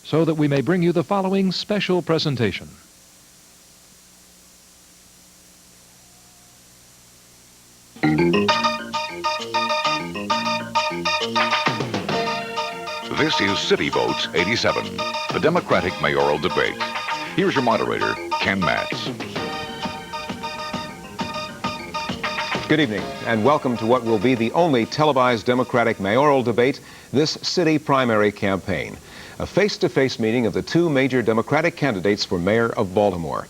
so that we may bring you the following special presentation. This is City Votes 87, the Democratic mayoral debate. Here's your moderator, Ken Matz. Good evening, and welcome to what will be the only televised Democratic mayoral debate this city primary campaign. A face-to-face meeting of the two major Democratic candidates for mayor of Baltimore.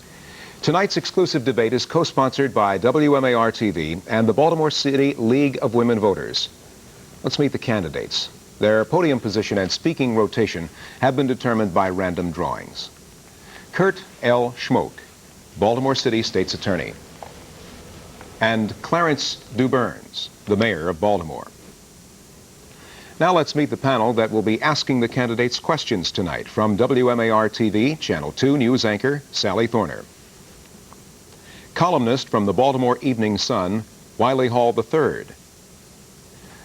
Tonight's exclusive debate is co-sponsored by WMAR-TV and the Baltimore City League of Women Voters. Let's meet the candidates. Their podium position and speaking rotation have been determined by random drawings. Kurt L. Schmoke, Baltimore City State's Attorney, and Clarence DuBurns, the Mayor of Baltimore. Now let's meet the panel that will be asking the candidates questions tonight. From WMAR-TV, Channel 2 news anchor Sally Thorner. Columnist from the Baltimore Evening Sun, Wiley Hall III.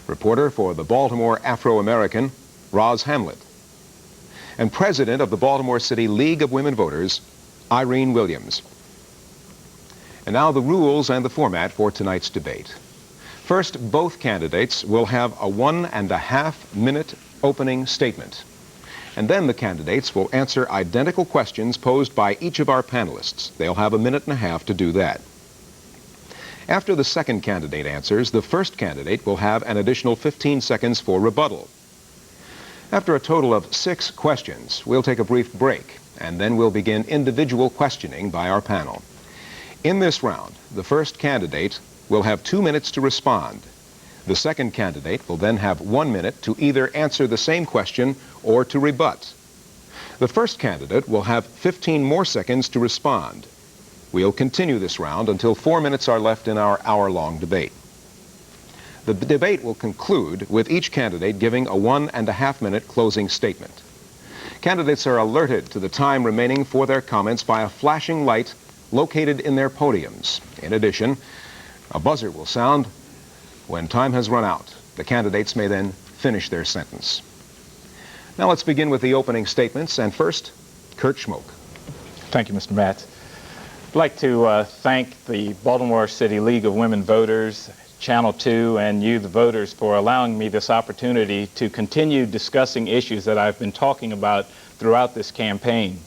Reporter for the Baltimore Afro-American, Roz Hamlet. And President of the Baltimore City League of Women Voters, Irene Williams. And now the rules and the format for tonight's debate. First, both candidates will have a 1.5 minute opening statement. And then the candidates will answer identical questions posed by each of our panelists. They'll have a 1.5 minutes to do that. After the second candidate answers, the first candidate will have an additional 15 seconds for rebuttal. After a total of 6 questions, we'll take a brief break, and then we'll begin individual questioning by our panel. In this round, the first candidate will have 2 minutes to respond. The second candidate will then have 1 minute to either answer the same question or to rebut. The first candidate will have 15 more seconds to respond. We'll continue this round until 4 minutes are left in our hour-long debate. The debate will conclude with each candidate giving a 1.5 minute closing statement. Candidates are alerted to the time remaining for their comments by a flashing light located in their podiums. In addition, a buzzer will sound when time has run out. The candidates may then finish their sentence. Now let's begin with the opening statements, and first, Kurt Schmoke. Thank you, Mr. Matz. I'd like to thank the Baltimore City League of Women Voters, Channel 2, and you, the voters, for allowing me this opportunity to continue discussing issues that I've been talking about throughout this campaign.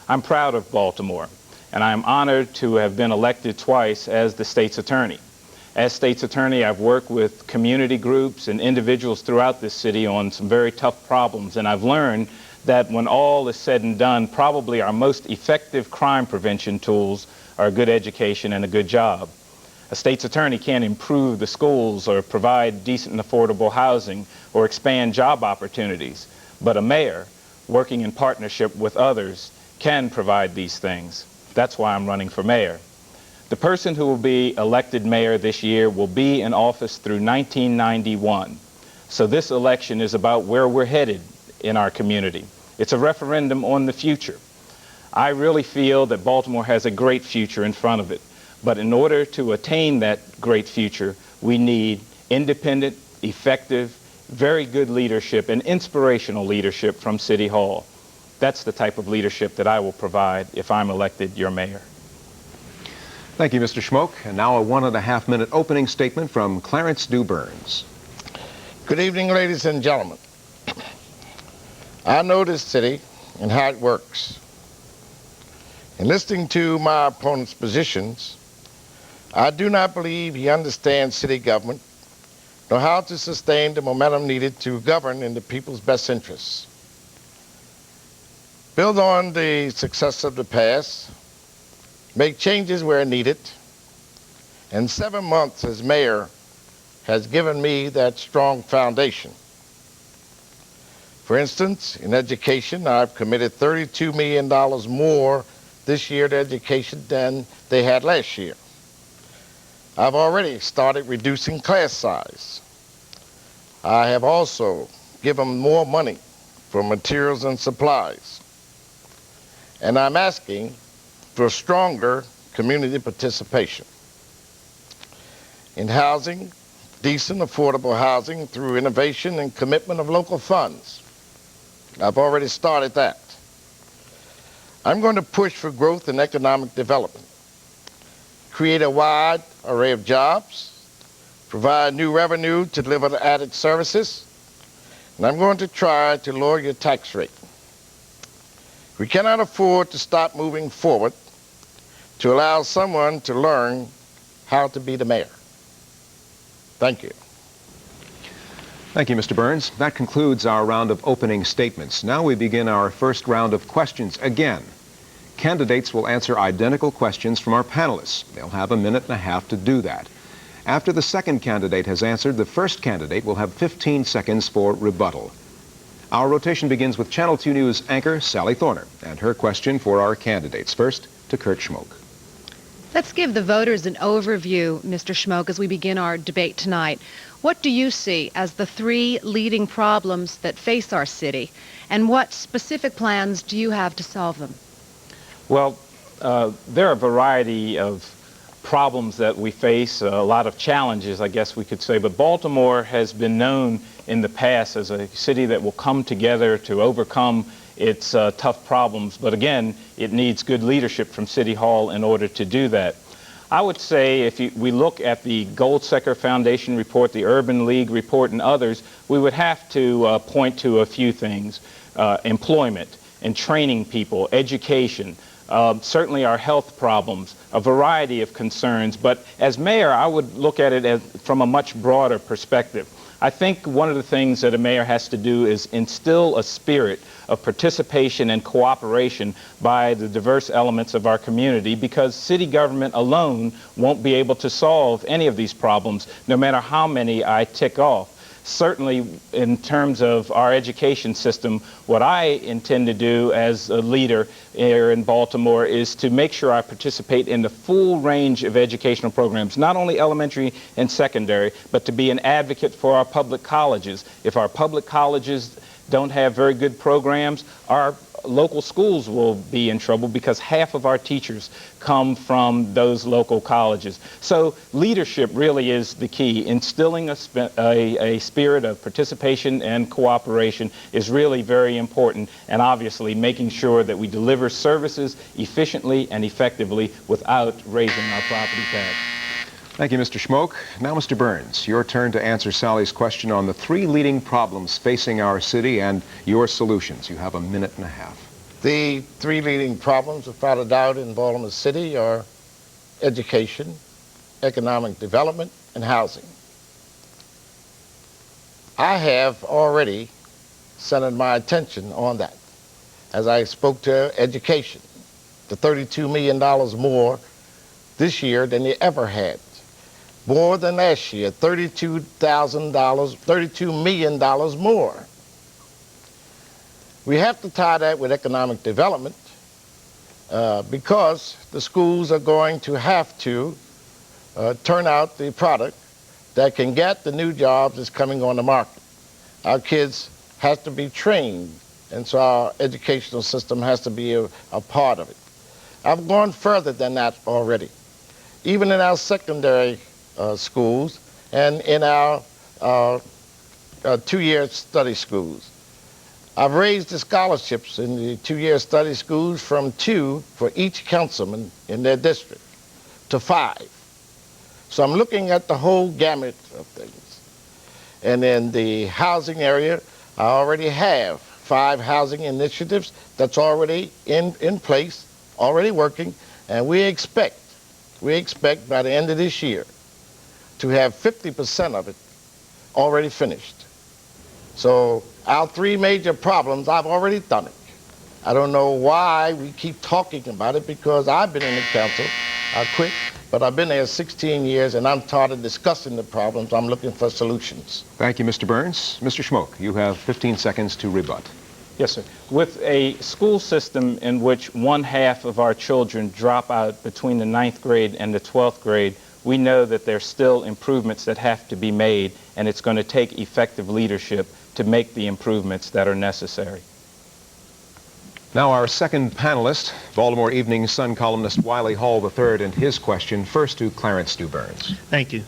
I'm proud of Baltimore, and I'm honored to have been elected twice as the state's attorney. As state's attorney, I've worked with community groups and individuals throughout this city on some very tough problems, and I've learned that when all is said and done, probably our most effective crime prevention tools are a good education and a good job. A state's attorney can't improve the schools or provide decent and affordable housing or expand job opportunities, but a mayor, working in partnership with others, can provide these things. That's why I'm running for mayor. The person who will be elected mayor this year will be in office through 1991. So this election is about where we're headed in our community. It's a referendum on the future. I really feel that Baltimore has a great future in front of it. But in order to attain that great future, we need independent, effective, very good leadership and inspirational leadership from City Hall. That's the type of leadership that I will provide if I'm elected your mayor. Thank you, Mr. Schmoke. And now a 1.5 minute opening statement from Clarence DuBurns. Good evening, ladies and gentlemen. I know this city and how it works. In listening to my opponent's positions, I do not believe he understands city government nor how to sustain the momentum needed to govern in the people's best interests. Build on the success of the past, make changes where needed, and 7 months as mayor has given me that strong foundation. For instance, in education, I've committed $32 million more this year to education than they had last year. I've already started reducing class size. I have also given more money for materials and supplies. And I'm asking for stronger community participation. In housing, decent, affordable housing through innovation and commitment of local funds. I've already started that. I'm going to push for growth and economic development, create a wide array of jobs, provide new revenue to deliver added services, and I'm going to try to lower your tax rate. We cannot afford to stop moving forward to allow someone to learn how to be the mayor. Thank you. Thank you, Mr. Burns. That concludes our round of opening statements. Now we begin our first round of questions. Again, candidates will answer identical questions from our panelists. They'll have a minute and a half to do that. After the second candidate has answered, the first candidate will have 15 seconds for rebuttal. Our rotation begins with Channel 2 News anchor Sally Thorner and her question for our candidates. First, to Kurt Schmoke. Let's give the voters an overview, Mr. Schmoke, as we begin our debate tonight. What do you see as the three leading problems that face our city, and what specific plans do you have to solve them? Well, there are a variety of problems that we face, a lot of challenges, I guess we could say, but Baltimore has been known in the past as a city that will come together to overcome its tough problems, but again, it needs good leadership from City Hall in order to do that. I would say if we look at the Goldsecker Foundation report, the Urban League report, and others, we would have to point to a few things. Employment and training people, education, certainly our health problems, a variety of concerns. But as mayor, I would look at it from a much broader perspective. I think one of the things that a mayor has to do is instill a spirit of participation and cooperation by the diverse elements of our community, because city government alone won't be able to solve any of these problems, no matter how many I tick off. Certainly, in terms of our education system, what I intend to do as a leader here in Baltimore is to make sure I participate in the full range of educational programs, not only elementary and secondary, but to be an advocate for our public colleges. If our public colleges don't have very good programs, our local schools will be in trouble, because half of our teachers come from those local colleges. So leadership really is the key. Instilling a spirit of participation and cooperation is really very important, and obviously making sure that we deliver services efficiently and effectively without raising our property tax. Thank you, Mr. Schmoke. Now, Mr. Burns, your turn to answer Sally's question on the three leading problems facing our city and your solutions. You have a minute and a half. The three leading problems, without a doubt, in Baltimore City are education, economic development, and housing. I have already centered my attention on that. As I spoke to education, the $32 million more this year than they ever had. More than last year, $32 million more. We have to tie that with economic development because the schools are going to have to turn out the product that can get the new jobs that's coming on the market. Our kids have to be trained, and so our educational system has to be a part of it. I've gone further than that already. Even in our secondary schools and in our two-year study schools. I've raised the scholarships in the two-year study schools from 2 for each councilman in their district to 5. So I'm looking at the whole gamut of things. And in the housing area, I already have 5 housing initiatives that's already in place, already working, and we expect by the end of this year to have 50% of it already finished. So our 3 major problems, I've already done it. I don't know why we keep talking about it, because I've been in the council. I quit, but I've been there 16 years, and I'm tired of discussing the problems. I'm looking for solutions. Thank you, Mr. Burns. Mr. Schmoke, you have 15 seconds to rebut. Yes, sir. With a school system in which 1/2 of our children drop out between the 9th grade and the 12th grade, we know that there's still improvements that have to be made, and it's going to take effective leadership to make the improvements that are necessary. Now our second panelist, Baltimore Evening Sun columnist Wiley Hall III, and his question, first to Clarence Stu Burns. Thank you.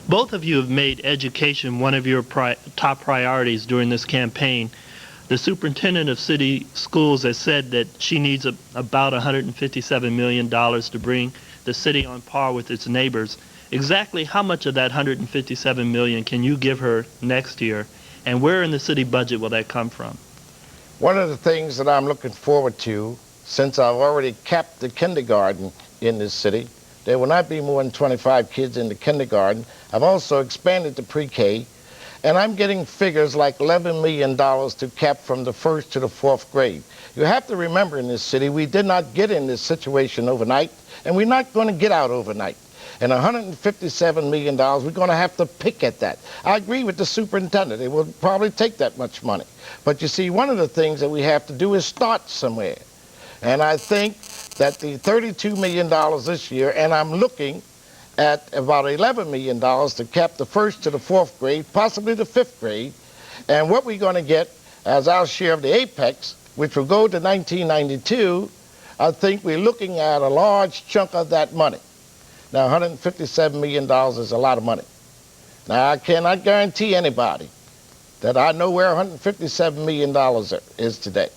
Both of you have made education one of your top priorities during this campaign. The superintendent of city schools has said that she needs about $157 million to bring the city on par with its neighbors. Exactly how much of that $157 million can you give her next year, and where in the city budget will that come from? One of the things that I'm looking forward to, since I've already capped the kindergarten in this city, there will not be more than 25 kids in the kindergarten. I've also expanded the pre-K, and I'm getting figures like $11 million to cap from the 1st to the 4th grade. You have to remember, in this city, we did not get in this situation overnight, and we're not going to get out overnight. And $157 million, we're going to have to pick at that. I agree with the superintendent. It will probably take that much money. But you see, one of the things that we have to do is start somewhere. And I think that the $32 million this year, and I'm looking at about $11 million to cap the 1st to the 4th grade, possibly the 5th grade. And what we're going to get as our share of the Apex, which will go to 1992, I think we're looking at a large chunk of that money. Now, $157 million is a lot of money. Now, I cannot guarantee anybody that I know where $157 million is today.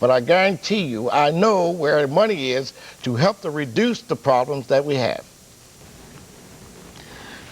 But I guarantee you, I know where the money is to help to reduce the problems that we have.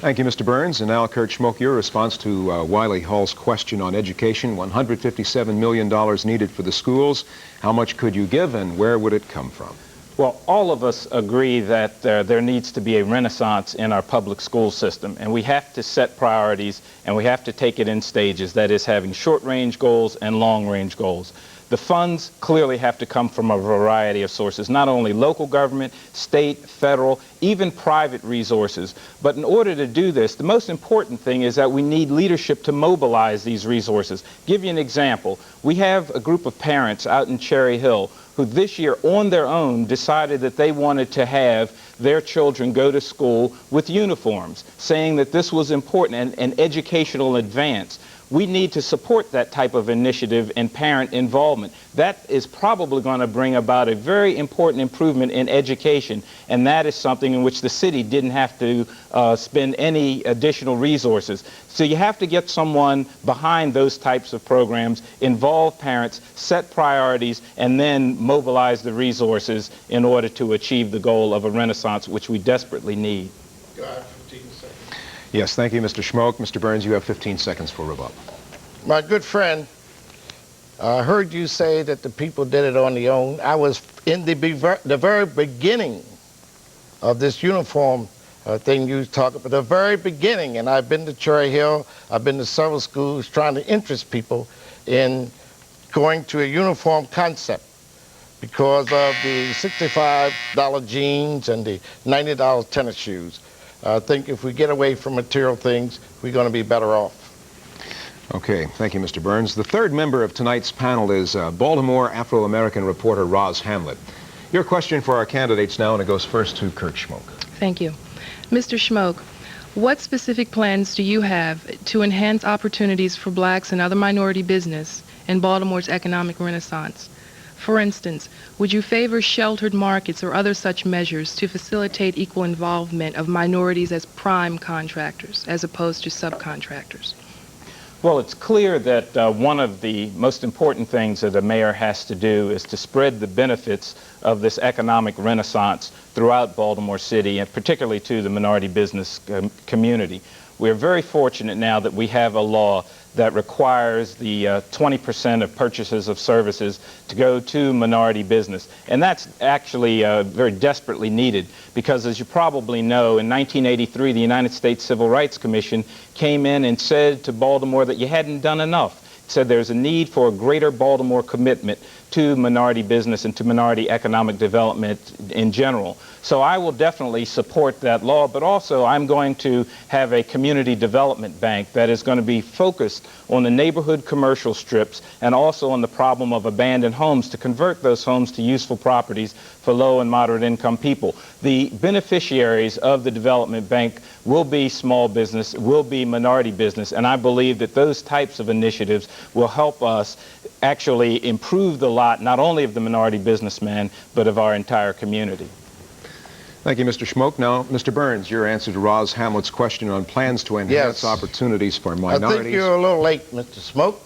Thank you, Mr. Burns. And now, Kurt Schmoke, your response to Wiley Hall's question on education. $157 million needed for the schools. How much could you give, and where would it come from? Well, all of us agree that there needs to be a renaissance in our public school system, and we have to set priorities, and we have to take it in stages, that is, having short-range goals and long-range goals. The funds clearly have to come from a variety of sources, not only local government, state, federal, even private resources. But in order to do this, the most important thing is that we need leadership to mobilize these resources. Give you an example. We have a group of parents out in Cherry Hill who this year on their own decided that they wanted to have their children go to school with uniforms, saying that this was important and an educational advance. We need to support that type of initiative and parent involvement. That is probably going to bring about a very important improvement in education, and that is something in which the city didn't have to spend any additional resources. So you have to get someone behind those types of programs, involve parents, set priorities, and then mobilize the resources in order to achieve the goal of a renaissance, which we desperately need. Do I have 15 seconds? Yes, thank you, Mr. Schmoke. Mr. Burns, you have 15 seconds for rebuttal. My good friend, I heard you say that the people did it on their own. I was in the very beginning of this uniform thing you talk about, the very beginning, and I've been to Cherry Hill, I've been to several schools trying to interest people in going to a uniform concept because of the $65 jeans and the $90 tennis shoes. I think if we get away from material things, we're going to be better off. Okay, thank you, Mr. Burns. The third member of tonight's panel is Baltimore Afro-American reporter Roz Hamlet. Your question for our candidates now, and it goes first to Kurt Schmoke. Thank you. Mr. Schmoke, what specific plans do you have to enhance opportunities for blacks and other minority business in Baltimore's economic renaissance? For instance, would you favor sheltered markets or other such measures to facilitate equal involvement of minorities as prime contractors as opposed to subcontractors? Well, it's clear that one of the most important things that a mayor has to do is to spread the benefits of this economic renaissance throughout Baltimore City, and particularly to the minority business community. We're very fortunate now that we have a law that requires the 20% of purchases of services to go to minority business. And that's actually very desperately needed because, as you probably know, in 1983, the United States Civil Rights Commission came in and said to Baltimore that you hadn't done enough. It said there's a need for a greater Baltimore commitment to minority business and to minority economic development in general. So I will definitely support that law, but also I'm going to have a community development bank that is going to be focused on the neighborhood commercial strips and also on the problem of abandoned homes to convert those homes to useful properties for low and moderate income people. The beneficiaries of the development bank will be small business, will be minority business, and I believe that those types of initiatives will help us actually improve the lot not only of the minority businessman, but of our entire community. Thank you, Mr. Schmoke. Now, Mr. Burns, your answer to Roz Hamlet's question on plans to enhance opportunities for minorities. I think you're a little late, Mr. Smoke.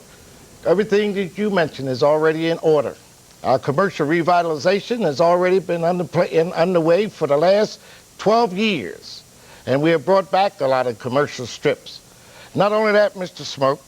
everything that you mentioned is already in order. Our commercial revitalization has already been underway for the last 12 years, and we have brought back a lot of commercial strips. Not only that, Mr. Smoke,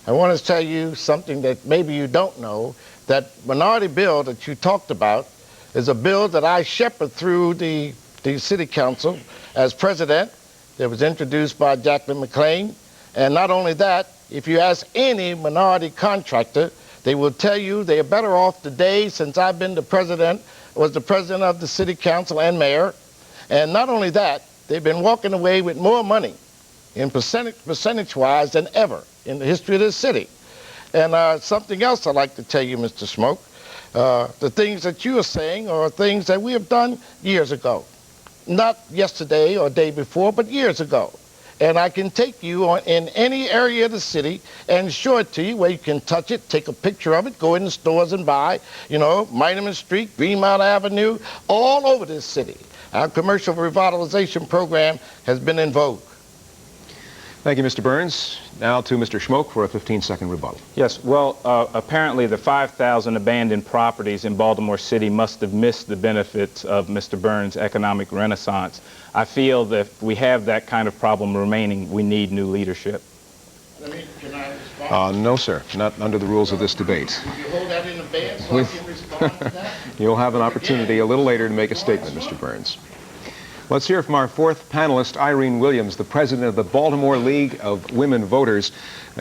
I want to tell you something that maybe you don't know, that minority bill that you talked about is a bill that I shepherded through the city council as president. It was introduced by Jacqueline McLean. And not only that, if you ask any minority contractor, they will tell you they are better off today since I've been the president of the city council and mayor. And not only that, they've been walking away with more money in percentage-wise than ever in the history of this city. And something else I'd like to tell you, Mr. Smoke, the things that you are saying are things that we have done years ago. Not yesterday or day before, but years ago. And I can take you in any area of the city and show it to you where you can touch it, take a picture of it, go in the stores and buy, you know, Mineman Street, Greenmount Avenue, all over this city. Our commercial revitalization program has been in vogue. Thank you, Mr. Burns. Now to Mr. Schmoke for a 15-second rebuttal. Yes, well, apparently the 5,000 abandoned properties in Baltimore City must have missed the benefits of Mr. Burns' economic renaissance. I feel that if we have that kind of problem remaining, we need new leadership. Can I respond? No, sir. Not under the rules of this debate. Would you hold that in advance so I can respond to that? You'll have an opportunity a little later to make a statement, Mr. Burns. Let's hear from our fourth panelist, Irene Williams, the president of the Baltimore League of Women Voters.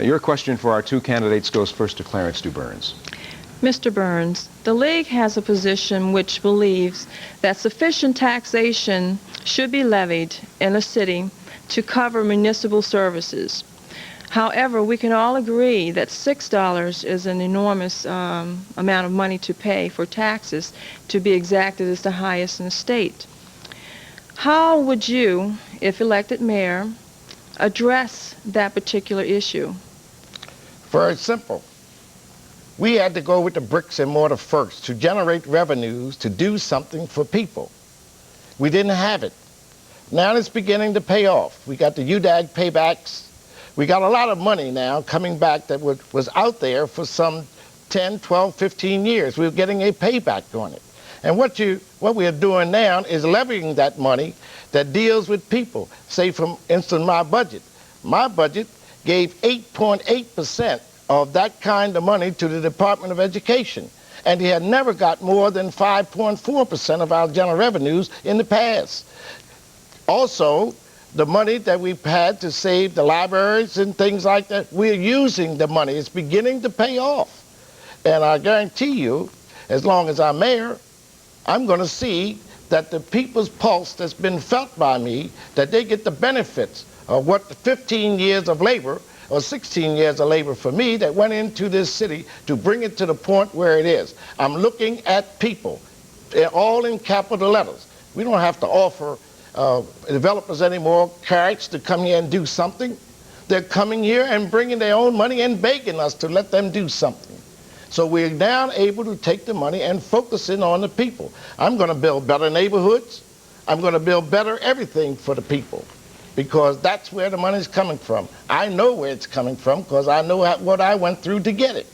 Your question for our two candidates goes first to Clarence Du Burns. Mr. Burns, the League has a position which believes that sufficient taxation should be levied in a city to cover municipal services. However, we can all agree that $6 is an enormous amount of money to pay for taxes. To be exact, it is the highest in the state. How would you, if elected mayor, address that particular issue? Very simple. We had to go with the bricks and mortar first to generate revenues to do something for people. We didn't have it. Now it's beginning to pay off. We got the UDAG paybacks. We got a lot of money now coming back that was out there for some 10, 12, 15 years. We're getting a payback on it. And what we are doing now is levying that money that deals with people. Say, for instance, my budget. My budget gave 8.8% of that kind of money to the Department of Education. And he had never got more than 5.4% of our general revenues in the past. Also, the money that we've had to save the libraries and things like that, we're using the money. It's beginning to pay off. And I guarantee you, as long as I'm mayor, I'm going to see that the people's pulse that's been felt by me, that they get the benefits of what the 15 years of labor or 16 years of labor for me that went into this city to bring it to the point where it is. I'm looking at people, all in capital letters. We don't have to offer developers any more carrots to come here and do something. They're coming here and bringing their own money and begging us to let them do something. So we're now able to take the money and focus in on the people. I'm going to build better neighborhoods. I'm going to build better everything for the people, because that's where the money's coming from. I know where it's coming from because I know what I went through to get it.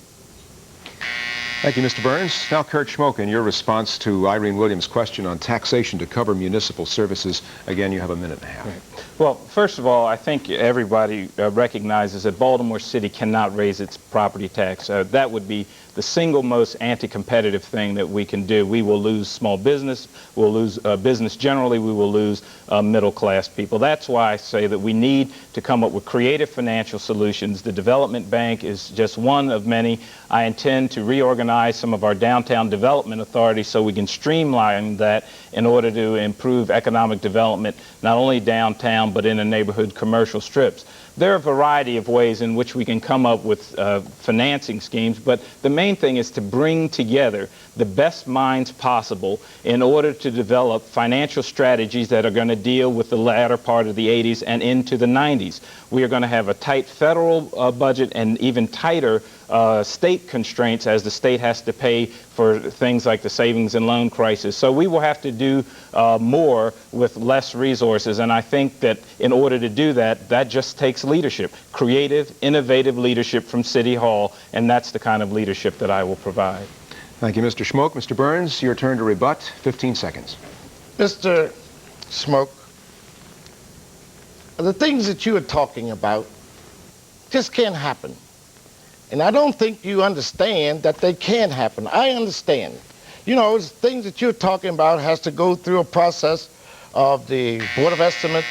Thank you, Mr. Burns. Now, Kurt Schmoke, in your response to Irene Williams' question on taxation to cover municipal services, again, you have a minute and a half. Right. Well, first of all, I think everybody recognizes that Baltimore City cannot raise its property tax. That would be the single most anti-competitive thing that we can do. We will lose small business, we'll lose business generally, we will lose middle-class people. That's why I say that we need to come up with creative financial solutions. The Development Bank is just one of many. I intend to reorganize some of our downtown development authorities so we can streamline that in order to improve economic development, not only downtown, but in the neighborhood commercial strips. There are a variety of ways in which we can come up with financing schemes, but the main thing is to bring together the best minds possible in order to develop financial strategies that are going to deal with the latter part of the 80s and into the 90s. We are going to have a tight federal budget and even tighter state constraints, as the state has to pay for things like the savings and loan crisis. So we will have to do more with less resources, and I think that in order to do that, that just takes leadership, creative, innovative leadership from City Hall, and that's the kind of leadership that I will provide. Thank you, Mr. Schmoke. Mr. Burns, your turn to rebut. 15 seconds. Mr. Schmoke, the things that you are talking about just can't happen. And I don't think you understand that they can happen. I understand. You know, the things that you're talking about has to go through a process of the Board of Estimates,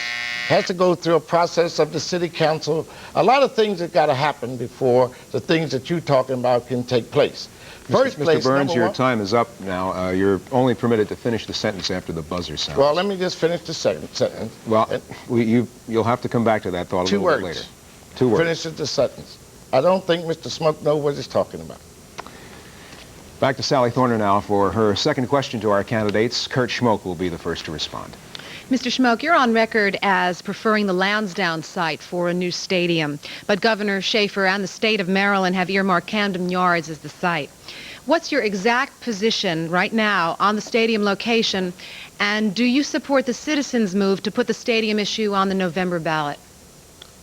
has to go through a process of the City Council. A lot of things that got to happen before the things that you're talking about can take place. Mr. Burns, your time is up now. You're only permitted to finish the sentence after the buzzer sounds. Well, let me just finish the sentence. Well, you'll have to come back to that thought a little bit later. 2 words. Finish the sentence. I don't think Mr. Schmoke knows what he's talking about. Back to Sally Thorner now for her second question to our candidates. Kurt Schmoke will be the first to respond. Mr. Schmoke, you're on record as preferring the Lansdowne site for a new stadium, but Governor Schaefer and the state of Maryland have earmarked Camden Yards as the site. What's your exact position right now on the stadium location, and do you support the citizens' move to put the stadium issue on the November ballot?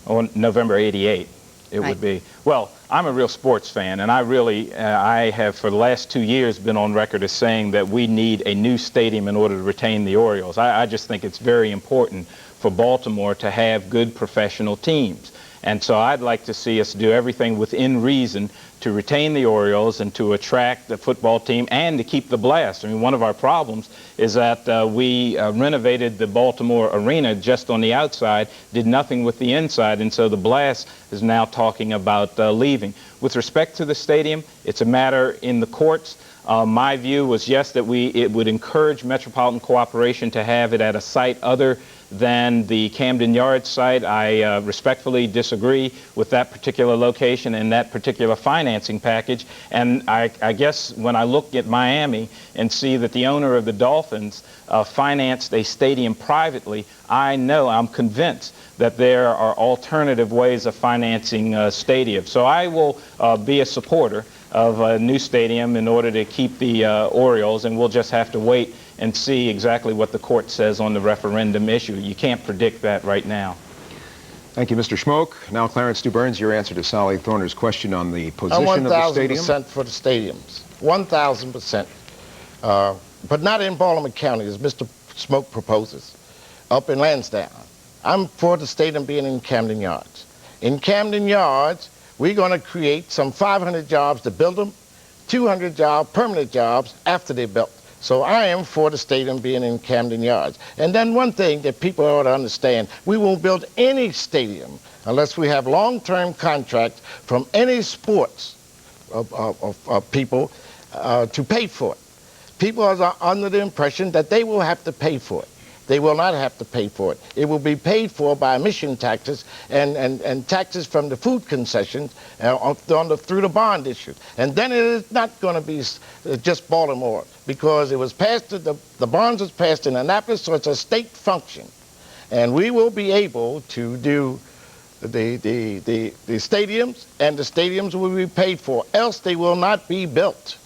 On November 88. It would be. Well, I'm a real sports fan, and I have for the last 2 years been on record as saying that we need a new stadium in order to retain the Orioles. I just think it's very important for Baltimore to have good professional teams. And so I'd like to see us do everything within reason to retain the Orioles and to attract the football team and to keep the blast. I mean, one of our problems is that we renovated the Baltimore arena just on the outside, did nothing with the inside, and so the blast is now talking about leaving. With respect to the stadium, it's a matter in the courts. My view was, yes, that it would encourage metropolitan cooperation to have it at a site other than the Camden Yards site. I respectfully disagree with that particular location and that particular financing package. And I guess when I look at Miami and see that the owner of the Dolphins financed a stadium privately, I'm convinced that there are alternative ways of financing stadiums. So I will be a supporter of a new stadium in order to keep the Orioles, and we'll just have to wait and see exactly what the court says on the referendum issue. You can't predict that right now. Thank you, Mr. Schmoke. Now, Clarence Du Burns, your answer to Sally Thorner's question on the position of the stadium. 1,000% for the stadiums. 1,000%. But not in Baltimore County, as Mr. Schmoke proposes, up in Lansdowne. I'm for the stadium being in Camden Yards. In Camden Yards, we're going to create some 500 jobs to build them, 200 permanent jobs after they're built. So I am for the stadium being in Camden Yards. And then one thing that people ought to understand, we won't build any stadium unless we have long-term contracts from any sports of people to pay for it. People are under the impression that they will have to pay for it. They will not have to pay for it. It will be paid for by emission taxes and taxes from the food concessions through the bond issue. And then it is not going to be just Baltimore, because it was passed, the bonds was passed in Annapolis, so it's a state function. And we will be able to do the stadiums, and the stadiums will be paid for, else they will not be built.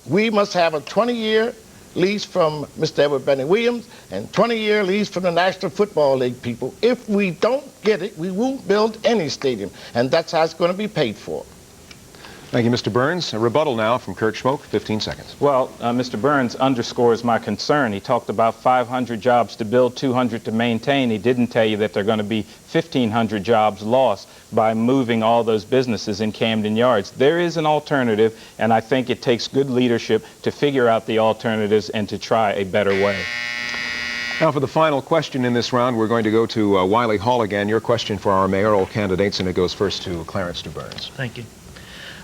We must have a 20-year lease from Mr. Edward Benny Williams and 20-year lease from the National Football League people. If we don't get it, we won't build any stadium, and that's how it's going to be paid for. Thank you, Mr. Burns. A rebuttal now from Kurt Schmoke, 15 seconds. Well, Mr. Burns underscores my concern. He talked about 500 jobs to build, 200 to maintain. He didn't tell you that there are going to be 1,500 jobs lost by moving all those businesses in Camden Yards. There is an alternative, and I think it takes good leadership to figure out the alternatives and to try a better way. Now, for the final question in this round, we're going to go to Wiley Hall again. Your question for our mayoral candidates, and it goes first to Clarence Du Burns. Thank you.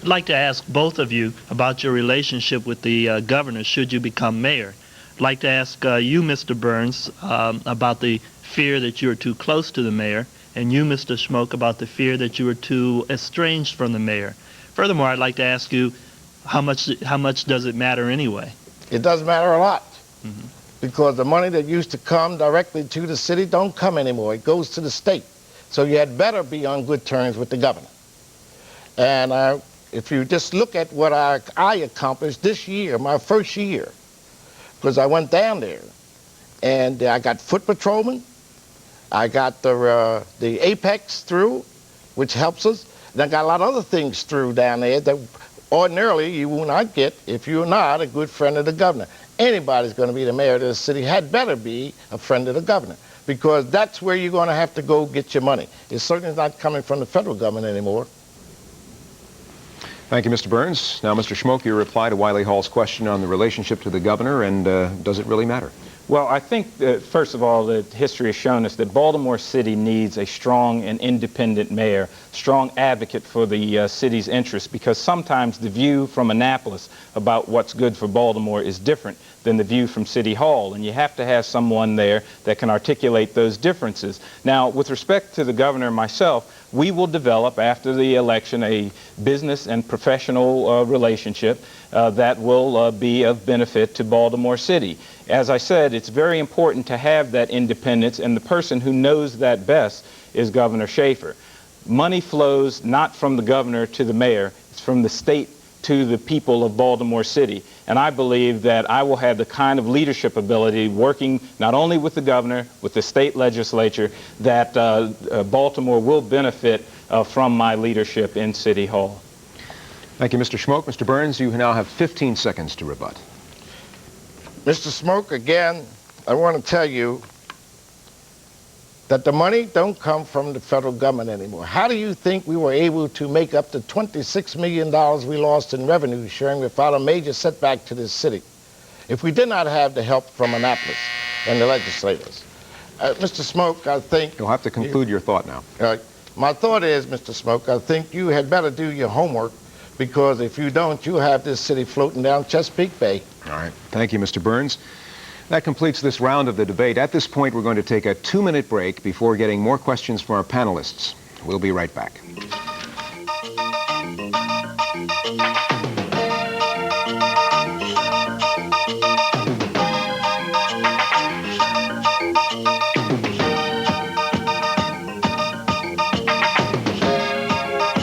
I'd like to ask both of you about your relationship with the governor should you become mayor. I'd like to ask you, Mr. Burns, about the fear that you're too close to the mayor, and you, Mr. Schmoke, about the fear that you are too estranged from the mayor. Furthermore, I'd like to ask you, how much does it matter anyway? It does matter a lot, because the money that used to come directly to the city don't come anymore. It goes to the state. So you had better be on good terms with the governor. And if you just look at what I accomplished this year, my first year, because I went down there, and I got foot patrolmen, I got the Apex through, which helps us, and I got a lot of other things through down there that ordinarily you will not get if you're not a good friend of the governor. Anybody's going to be the mayor of this city had better be a friend of the governor, because that's where you're going to have to go get your money. It's certainly not coming from the federal government anymore. Thank you, Mr. Burns. Now, Mr. Schmoke, your reply to Wiley Hall's question on the relationship to the governor, and does it really matter? Well, I think, first of all, that history has shown us that Baltimore City needs a strong and independent mayor, strong advocate for the city's interests, because sometimes the view from Annapolis about what's good for Baltimore is different than the view from City Hall, and you have to have someone there that can articulate those differences. Now, with respect to the governor and myself, we will develop after the election a business and professional relationship that will be of benefit to Baltimore City. As I said, it's very important to have that independence, and the person who knows that best is Governor Schaefer. Money flows not from the governor to the mayor, it's from the state to the people of Baltimore City. And I believe that I will have the kind of leadership ability working not only with the governor, with the state legislature, that Baltimore will benefit from my leadership in City Hall. Thank you, Mr. Schmoke. Mr. Burns, you now have 15 seconds to rebut. Mr. Smoke, again, I want to tell you that the money don't come from the federal government anymore. How do you think we were able to make up the $26 million we lost in revenue sharing without a major setback to this city if we did not have the help from Annapolis and the legislators? Mr. Smoke, I think... You'll have to conclude your thought now. My thought is, Mr. Smoke, I think you had better do your homework, because if you don't, you'll have this city floating down Chesapeake Bay. All right. Thank you, Mr. Burns. That completes this round of the debate. At this point, we're going to take a 2-minute break before getting more questions from our panelists. We'll be right back.